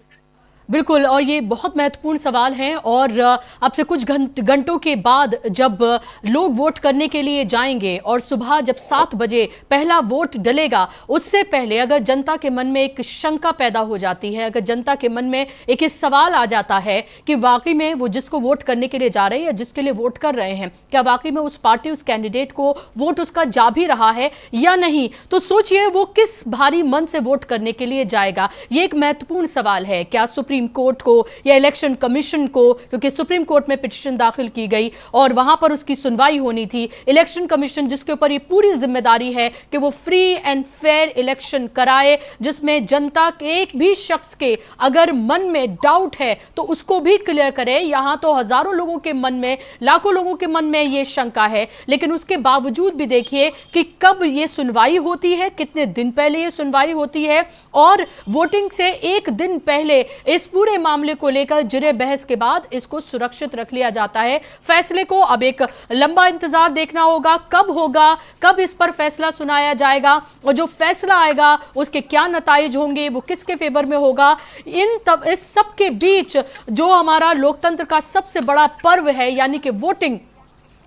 बिल्कुल, और ये बहुत महत्वपूर्ण सवाल है। और अब से कुछ घंटों के बाद जब लोग वोट करने के लिए जाएंगे और सुबह जब 7 बजे पहला वोट डलेगा, उससे पहले अगर जनता के मन में एक शंका पैदा हो जाती है, अगर जनता के मन में एक सवाल आ जाता है कि वाकई में वो जिसको वोट करने के लिए जा रहे हैं या जिसके लिए वोट कर रहे हैं, क्या वाकई में उस पार्टी, उस कैंडिडेट को वोट उसका जा भी रहा है या नहीं, तो सोचिए वो किस भारी मन से वोट करने के लिए जाएगा। ये एक महत्वपूर्ण सवाल है। क्या सुप्रीम कोर्ट को या इलेक्शन कमीशन को, क्योंकि सुप्रीम कोर्ट में पिटीशन दाखिल की गई और वहां पर उसकी सुनवाई होनी थी, इलेक्शन कमीशन जिसके ऊपर ये पूरी जिम्मेदारी है कि वो फ्री एंड फेयर इलेक्शन कराए, जिसमें जनता के एक भी शख्स के अगर मन में डाउट है तो उसको भी क्लियर करे। यहां तो हजारों लोगों के मन में, लाखों लोगों के मन में ये शंका है, लेकिन उसके बावजूद भी देखिए कि कब ये सुनवाई होती है, कितने दिन पहले ये सुनवाई होती है, और वोटिंग से 1 दिन पहले इस इस पूरे मामले को लेकर जिरे बहस के बाद इसको सुरक्षित रख लिया जाता है। फैसले को अब एक लंबा इंतजार देखना होगा, कब होगा, कब इस पर फैसला सुनाया जाएगा और जो फैसला आएगा उसके क्या नताइज होंगे, वो किसके फेवर में होगा। इस सब के बीच जो हमारा लोकतंत्र का सबसे बड़ा पर्व है यानी कि वोटिंग,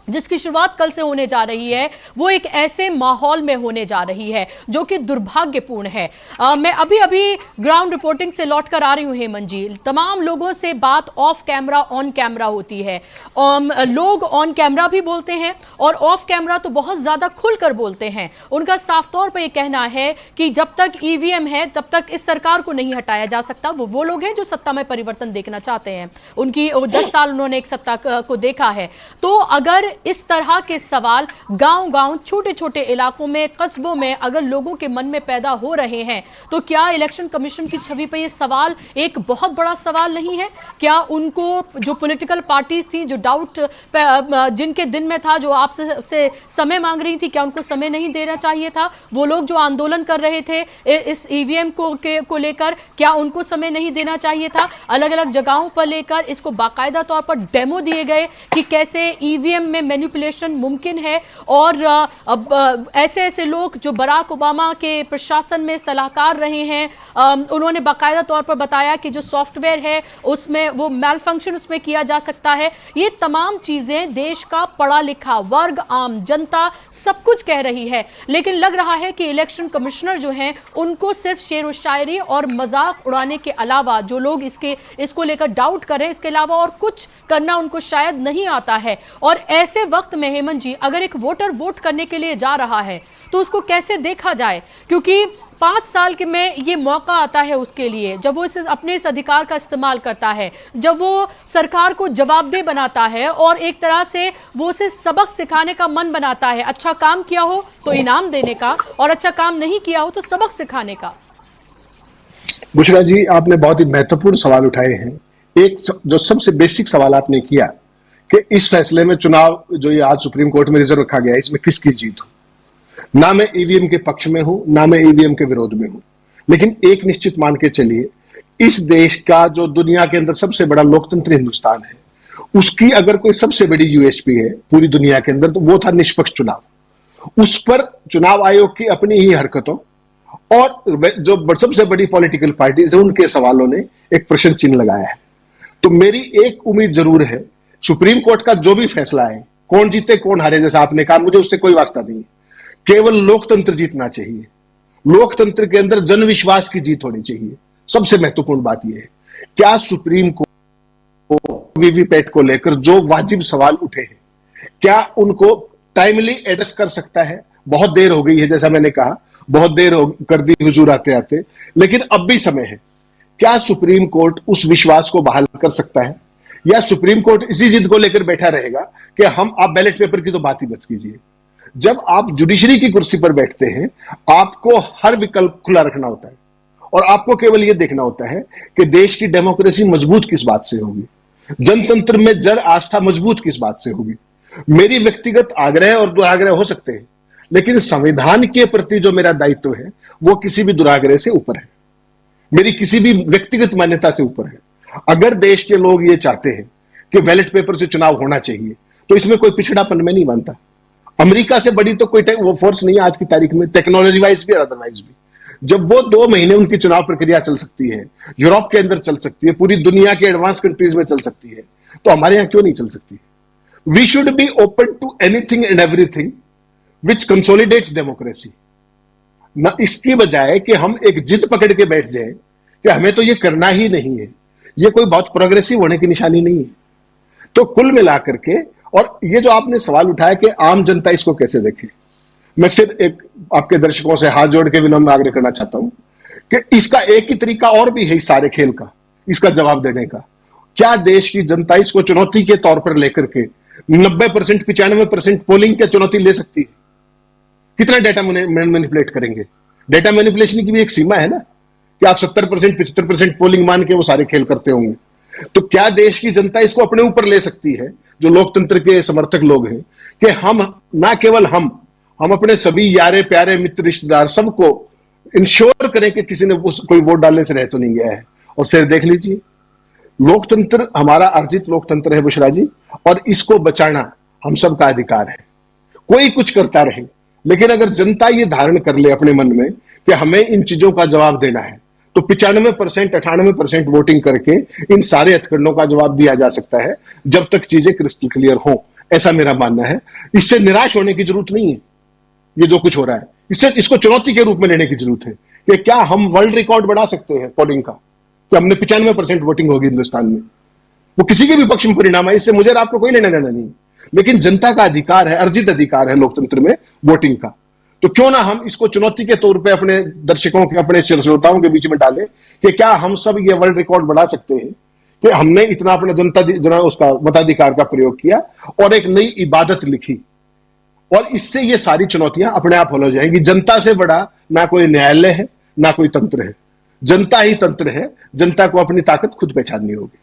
जिसकी शुरुआत कल से होने जा रही है, वो एक ऐसे माहौल में होने जा रही है जो कि दुर्भाग्यपूर्ण है। मैं अभी अभी ग्राउंड रिपोर्टिंग से लौटकर आ रही हूं हेमंत जी। तमाम लोगों से बात ऑफ कैमरा ऑन कैमरा होती है। लोग ऑन कैमरा भी बोलते हैं और ऑफ कैमरा तो बहुत ज्यादा खुलकर बोलते हैं। उनका साफ तौर पर यह कहना है कि जब तक ईवीएम है तब तक इस सरकार को नहीं हटाया जा सकता। वो लोग हैं जो सत्ता में परिवर्तन देखना चाहते हैं। उनकी 10 साल उन्होंने एक सत्ता को देखा है। तो अगर इस तरह के सवाल गांव-गांव, छोटे-छोटे इलाकों में, कस्बों में अगर लोगों के मन में पैदा हो रहे हैं तो क्या इलेक्शन कमीशन की छवि पर यह सवाल एक बहुत बड़ा सवाल नहीं है? क्या उनको जो पॉलिटिकल पार्टीज थी, जो डाउट जिनके दिन में था, जो आपसे समय मांग रही थी, क्या उनको समय नहीं देना चाहिए था? वो लोग जो आंदोलन कर रहे थे इस ईवीएम को लेकर, क्या उनको समय नहीं देना चाहिए था? अलग अलग जगहों पर लेकर इसको बाकायदा तौर पर डेमो दिए गए कि कैसे ईवीएम में मैनिपुलेशन मुमकिन है और अब ऐसे लोग जो बराक ओबामा के प्रशासन में सलाहकार रहे हैं, उन्होंने बाकायदा तौर पर बताया कि जो सॉफ्टवेयर है उसमें वो मैल फंक्शन उसमें किया जा सकता है। ये तमाम चीजें देश का पढ़ा लिखा वर्ग, आम जनता सब कुछ कह रही है, लेकिन लग रहा है कि इलेक्शन कमिश्नर जो हैं उनको सिर्फ शेर व शायरी और मजाक उड़ाने के अलावा, जो लोग इसको लेकर डाउट कर रहे हैं, इसके अलावा और कुछ करना उनको शायद नहीं आता है। और ऐसे वक्त में हेमंत जी, अगर एक वोटर वोट करने के लिए जा रहा है तो उसको कैसे देखा जाए? क्योंकि 5 साल के में ये मौका आता है उसके लिए, जब वो अपने इस अधिकार का इस्तेमाल करता है, जब वो सरकार को जवाबदेह बनाता है और एक तरह से वो उसे सबक सिखाने का मन बनाता है। अच्छा काम किया हो तो इनाम देने का और अच्छा काम नहीं किया हो तो सबक सिखाने का। बुशरा जी, आपने बहुत ही महत्वपूर्ण सवाल उठाए हैं। एक जो सबसे बेसिक सवाल आपने किया कि इस फैसले में, चुनाव जो ये आज सुप्रीम कोर्ट में रिजर्व रखा गया है, इसमें किसकी जीत हो। ना मैं ईवीएम के पक्ष में हूं, ना मैं ईवीएम के विरोध में हूं, लेकिन एक निश्चित मान के चलिए, इस देश का जो दुनिया के अंदर सबसे बड़ा लोकतंत्र हिंदुस्तान है, उसकी अगर कोई सबसे बड़ी यूएसपी है पूरी दुनिया के अंदर तो वो था निष्पक्ष चुनाव। उस पर चुनाव आयोग की अपनी ही हरकतों और जो सबसे बड़ी पॉलिटिकल पार्टीज है उनके सवालों ने एक प्रश्न चिन्ह लगाया है। तो मेरी एक उम्मीद जरूर है, सुप्रीम कोर्ट का जो भी फैसला है, कौन जीते कौन हारे, जैसा आपने कहा, मुझे उससे कोई वास्ता नहीं, केवल लोकतंत्र जीतना चाहिए। लोकतंत्र के अंदर जनविश्वास की जीत होनी चाहिए। सबसे महत्वपूर्ण बात यह है, क्या सुप्रीम कोर्ट वीवीपैट को लेकर जो वाजिब सवाल उठे हैं, क्या उनको टाइमली एड्रेस कर सकता है? बहुत देर हो गई है, जैसा मैंने कहा, बहुत देर कर दी हुजूर आते आते, लेकिन अब भी समय है। क्या सुप्रीम कोर्ट उस विश्वास को बहाल कर सकता है, या सुप्रीम कोर्ट इसी जिद को लेकर बैठा रहेगा कि आप बैलेट पेपर की तो बात ही मत कीजिए। जब आप जुडिशरी की कुर्सी पर बैठते हैं, आपको हर विकल्प खुला रखना होता है और आपको केवल यह देखना होता है कि देश की डेमोक्रेसी मजबूत किस बात से होगी, जनतंत्र में जड़ आस्था मजबूत किस बात से होगी। मेरी व्यक्तिगत आग्रह और दुराग्रह हो सकते हैं, लेकिन संविधान के प्रति जो मेरा दायित्व है वो किसी भी दुराग्रह से ऊपर है, मेरी किसी भी व्यक्तिगत मान्यता से ऊपर है। अगर देश के लोग ये चाहते हैं कि बैलेट पेपर से चुनाव होना चाहिए, तो इसमें कोई पिछड़ापन में नहीं मानता। अमेरिका से बड़ी तो कोई वो फोर्स नहीं है आज की तारीख में, टेक्नोलॉजी वाइज भी और अदरवाइज भी। जब वो 2 महीने उनकी चुनाव प्रक्रिया चल सकती है, यूरोप के अंदर चल सकती है, पूरी दुनिया के एडवांस कंट्रीज में चल सकती है, तो हमारे यहां क्यों नहीं चल सकती? We should be open to anything and everything which consolidates democracy. न इसकी बजाय कि हम एक जिद पकड़ के बैठ जाए कि हमें तो ये करना ही नहीं है, ये कोई बहुत प्रोग्रेसिव होने की निशानी नहीं है। तो कुल मिलाकर के, और ये जो आपने सवाल उठाया कि आम जनता इसको कैसे देखे, मैं फिर एक आपके दर्शकों से हाथ जोड़ के विनम्र आग्रह करना चाहता हूं कि इसका एक ही तरीका और भी है इस सारे खेल का, इसका जवाब देने का। क्या देश की जनता इसको चुनौती के तौर पर लेकर के 90% 95% पोलिंग क्या चुनौती ले सकती है? कितना डेटा मैनिपुलेट करेंगे? डेटा मैनिपुलेशन की भी एक सीमा है ना, कि आप 70% 75% पोलिंग मान के वो सारे खेल करते होंगे। तो क्या देश की जनता इसको अपने ऊपर ले सकती है, जो लोकतंत्र के समर्थक लोग हैं, कि हम ना केवल हम अपने सभी यारे प्यारे मित्र रिश्तेदार सबको इंश्योर करें कि किसी ने कोई वोट डालने से रह तो नहीं गया है, और फिर देख लीजिए, लोकतंत्र हमारा अर्जित लोकतंत्र है बुशरा जी, और इसको बचाना हम सबका अधिकार है। कोई कुछ करता रहे, लेकिन अगर जनता ये धारण कर ले अपने मन में कि हमें इन चीजों का जवाब देना है, तो 95% 98% वोटिंग करके इन सारे हथकंडों का जवाब दिया जा सकता है, जब तक चीजें क्रिस्टल क्लियर हो। ऐसा मेरा मानना है। इससे निराश होने की जरूरत नहीं है। ये जो कुछ हो रहा है, इसको चुनौती के रूप में लेने की जरूरत है कि क्या हम वर्ल्ड रिकॉर्ड बना सकते हैं पोलिंग का, कि हमने 95% वोटिंग होगी हिंदुस्तान में। वो किसी के भी पक्ष में परिणाम है, इससे मुझे और आपको कोई लेना देना नहीं, लेकिन जनता का अधिकार है, अर्जित अधिकार है लोकतंत्र में वोटिंग का। तो क्यों ना हम इसको चुनौती के तौर पे अपने दर्शकों के, अपने श्रोताओं के बीच में डालें कि क्या हम सब ये वर्ल्ड रिकॉर्ड बना सकते हैं कि हमने इतना अपने जनता उसका मताधिकार का प्रयोग किया और एक नई इबादत लिखी, और इससे ये सारी चुनौतियां अपने आप हल हो जाएंगी। जनता से बड़ा ना कोई न्यायालय है, ना कोई तंत्र है, जनता ही तंत्र है। जनता को अपनी ताकत खुद पहचाननी होगी।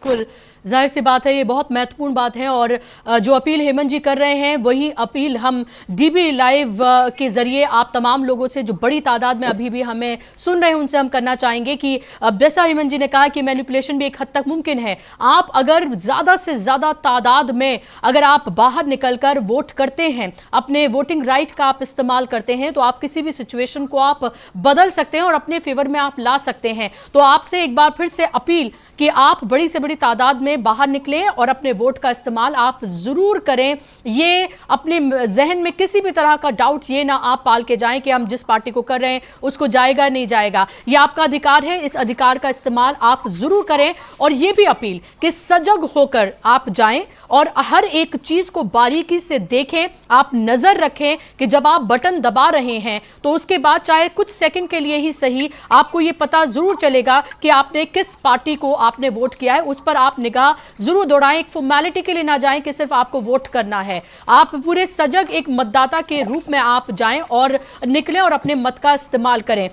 बिल्कुल, जाहिर सी बात है, ये बहुत महत्वपूर्ण बात है। और जो अपील हेमंत जी कर रहे हैं, वही अपील हम डीबी लाइव के जरिए आप तमाम लोगों से जो बड़ी तादाद में अभी भी हमें सुन रहे हैं उनसे हम करना चाहेंगे कि जैसा हेमंत जी ने कहा कि मैनिपुलेशन भी एक हद तक मुमकिन है। आप अगर ज़्यादा से ज़्यादा तादाद में अगर आप बाहर निकलकर वोट करते हैं, अपने वोटिंग राइट का आप इस्तेमाल करते हैं, तो आप किसी भी सिचुएशन को आप बदल सकते हैं और अपने फेवर में आप ला सकते हैं। तो आपसे एक बार फिर से अपील कि आप बड़ी से बड़ी तादाद में बाहर निकलें और अपने वोट का इस्तेमाल आप जरूर करें। ये अपने जहन में किसी भी तरह का डाउट ये ना आप पाल के जाएं कि हम जिस पार्टी को कर रहे हैं उसको जाएगा नहीं जाएगा। ये आपका अधिकार है, इस अधिकार का इस्तेमाल आप जरूर करें। और ये भी अपील कि सजग होकर आप जाएं और हर एक चीज को बारीकी से देखें, आप नजर रखें कि जब आप बटन दबा रहे हैं तो उसके बाद चाहे कुछ सेकंड के लिए ही सही, आपको ये पता जरूर चलेगा कि आपने किस पार्टी को आपने वोट किया है। उस पर आप निगाह जरूर दौड़ाएं। एक फॉर्मेलिटी के लिए ना जाएं कि सिर्फ आपको वोट करना है। आप पूरे सजग एक मतदाता के रूप में आप जाएं और निकलें और अपने मत का इस्तेमाल करें।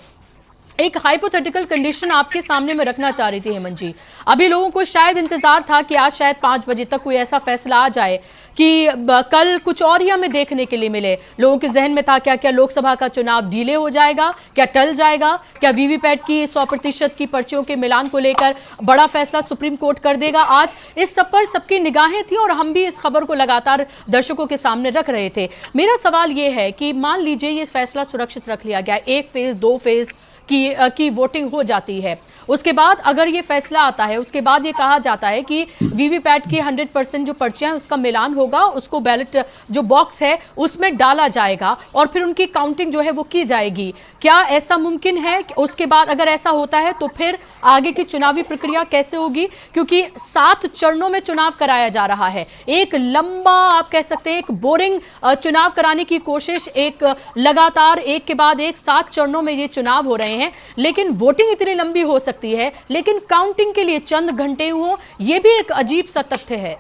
एक हाइपोथेटिकल कंडीशन आपके सामने में रखना चाह रही थी हेमंत जी। अभी लोगों को शायद इंतजार था कि आज शायद 5 बजे तक कोई ऐसा फैसला आ जाए कि कल कुछ और ही हमें देखने के लिए मिले। लोगों के जहन में था क्या लोकसभा का चुनाव डिले हो जाएगा, क्या टल जाएगा, क्या वीवीपैट की 100% की पर्चियों के मिलान को लेकर बड़ा फैसला सुप्रीम कोर्ट कर देगा आज। इस सब पर सबकी निगाहें थी और हम भी इस खबर को लगातार दर्शकों के सामने रख रहे थे। मेरा सवाल यह है कि मान लीजिए ये फैसला सुरक्षित रख लिया गया, 1 फेज 2 फेज की वोटिंग हो जाती है, उसके बाद अगर ये फैसला आता है, उसके बाद ये कहा जाता है कि वीवीपैट की 100% जो पर्चियां हैं उसका मिलान होगा, उसको बैलेट जो बॉक्स है उसमें डाला जाएगा और फिर उनकी काउंटिंग जो है वो की जाएगी। क्या ऐसा मुमकिन है कि उसके बाद अगर ऐसा होता है तो फिर आगे की चुनावी प्रक्रिया कैसे होगी? क्योंकि 7 चरणों में चुनाव कराया जा रहा है। एक लंबा, आप कह सकते हैं एक बोरिंग चुनाव कराने की कोशिश, एक लगातार एक के बाद एक 7 चरणों में ये चुनाव हो रहे हैं, लेकिन वोटिंग इतनी लंबी हो सकती है, लेकिन काउंटिंग के लिए चंद घंटे हो, यह भी एक अजीब सा तथ्य है।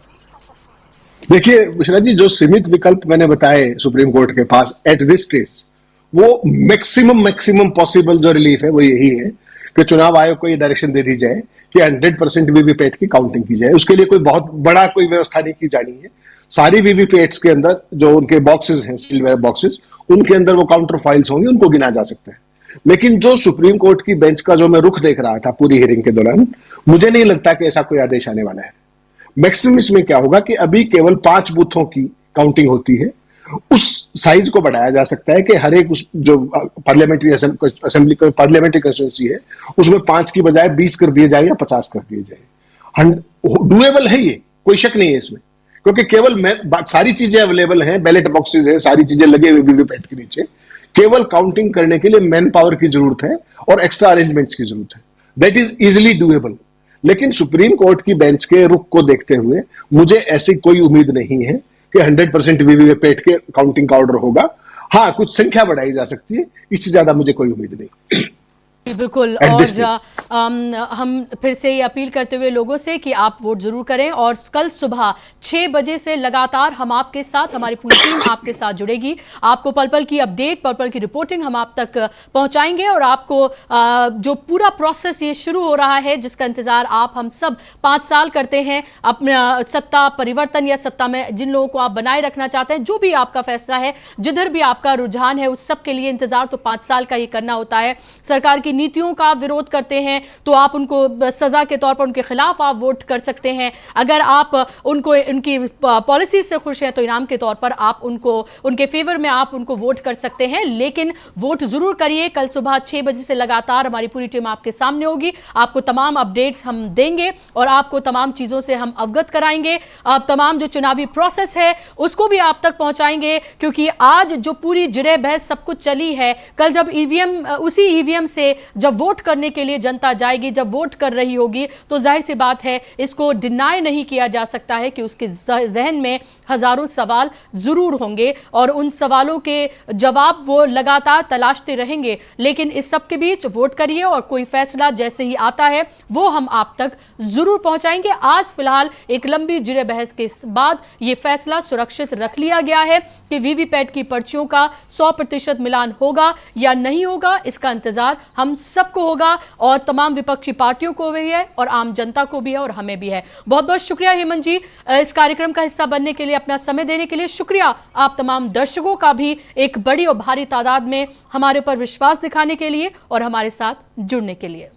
देखिए बुशरा जी, जो सीमित विकल्प मैंने बताए सुप्रीम कोर्ट के पास एट दिस स्टेज, वो मैक्सिमम पॉसिबल जो रिलीफ है वो यही है कि चुनाव आयोग को ये डायरेक्शन दे दी जाए कि 100% वीवीपैट की काउंटिंग की जाए। उसके लिए कोई बहुत बड़ा कोई व्यवस्था नहीं की जानी है। सारी वीवीपैट्स के अंदर जो उनके बॉक्सेस हैं, सिल्वर बॉक्सेस, उनके अंदर वो काउंटर फाइल्स होंगी, उनको गिना जा सकता है। लेकिन जो सुप्रीम कोर्ट की बेंच का जो मैं रुख देख रहा था पूरी हियरिंग के दौरान, मुझे नहीं लगता कि ऐसा कोई आदेश आने वाला है। मैक्सिमम इसमें क्या होगा कि अभी केवल 5 बूथों की काउंटिंग होती है, उस साइज को बढ़ाया जा सकता है कि हर एक जो पार्लियामेंट्री असेंबली पार्लियामेंट्री कंस्टिट्यूंसी है उसमें 5 की बजाय 20 कर दिए जाए या 50 कर दिए जाए। डुएबल है, ये कोई शक नहीं है इसमें, क्योंकि केवल सारी चीजें अवेलेबल हैं, बैलेट बॉक्सेस हैं, सारी चीजें लगे हुए वीवीपैट के नीचे। केवल काउंटिंग करने के लिए मैन पावर की जरूरत है और एक्स्ट्रा अरेंजमेंट्स की जरूरत है। That is easily doable. लेकिन सुप्रीम कोर्ट की बेंच के रुख को देखते हुए मुझे ऐसी कोई उम्मीद नहीं है कि 100% वीवीपैट के काउंटिंग का ऑर्डर होगा। हाँ, कुछ संख्या बढ़ाई जा सकती है, इससे ज्यादा मुझे कोई उम्मीद नहीं। बिल्कुल। और हम फिर से ये अपील करते हुए लोगों से कि आप वोट जरूर करें और कल सुबह 6 बजे से लगातार हम आपके साथ, हमारी पूरी टीम आपके साथ जुड़ेगी। आपको पल पल की अपडेट, पल पल की रिपोर्टिंग हम आप तक पहुंचाएंगे और आपको जो पूरा प्रोसेस ये शुरू हो रहा है, जिसका इंतजार आप हम सब 5 साल करते हैं, अपना सत्ता परिवर्तन या सत्ता में जिन लोगों को आप बनाए रखना चाहते हैं, जो भी आपका फैसला है, जिधर भी आपका रुझान है, उस सब के लिए इंतजार तो 5 साल का ही करना होता है। सरकार की नीतियों का विरोध करते हैं तो आप उनको सजा के तौर पर उनके खिलाफ आप वोट कर सकते हैं। अगर आप उनको उनकी पॉलिसी से खुश हैं तो इनाम के तौर पर आप उनको उनके फेवर में आप उनको वोट कर सकते हैं। लेकिन वोट जरूर करिए। कल सुबह 6 बजे से लगातार हमारी पूरी टीम आपके सामने होगी। आपको तमाम अपडेट्स हम देंगे और आपको तमाम चीजों से हम अवगत कराएंगे। अब तमाम जो चुनावी प्रोसेस है उसको भी आप तक पहुंचाएंगे, क्योंकि आज जो पूरी जिरे बहस सब कुछ चली है, कल जब ईवीएम उसी ईवीएम से जब वोट करने के लिए जनता जाएगी, जब वोट कर रही होगी, तो जाहिर सी बात है इसको डिनाई नहीं किया जा सकता है कि उसके जहन में हजारों सवाल जरूर होंगे और उन सवालों के जवाब वो लगातार तलाशते रहेंगे। लेकिन इस सब के बीच वोट करिए और कोई फैसला जैसे ही आता है वो हम आप तक जरूर पहुंचाएंगे। आज फिलहाल एक लंबी जिरे बहस के बाद यह फैसला सुरक्षित रख लिया गया है कि वीवीपैट की पर्चियों का 100% मिलान होगा या नहीं होगा, इसका इंतजार हम सबको होगा और तमाम विपक्षी पार्टियों को भी है और आम जनता को भी है और हमें भी है। बहुत बहुत शुक्रिया हेमंत जी इस कार्यक्रम का हिस्सा बनने के लिए, अपना समय देने के लिए। शुक्रिया आप तमाम दर्शकों का भी एक बड़ी और भारी तादाद में हमारे ऊपर विश्वास दिखाने के लिए और हमारे साथ जुड़ने के लिए।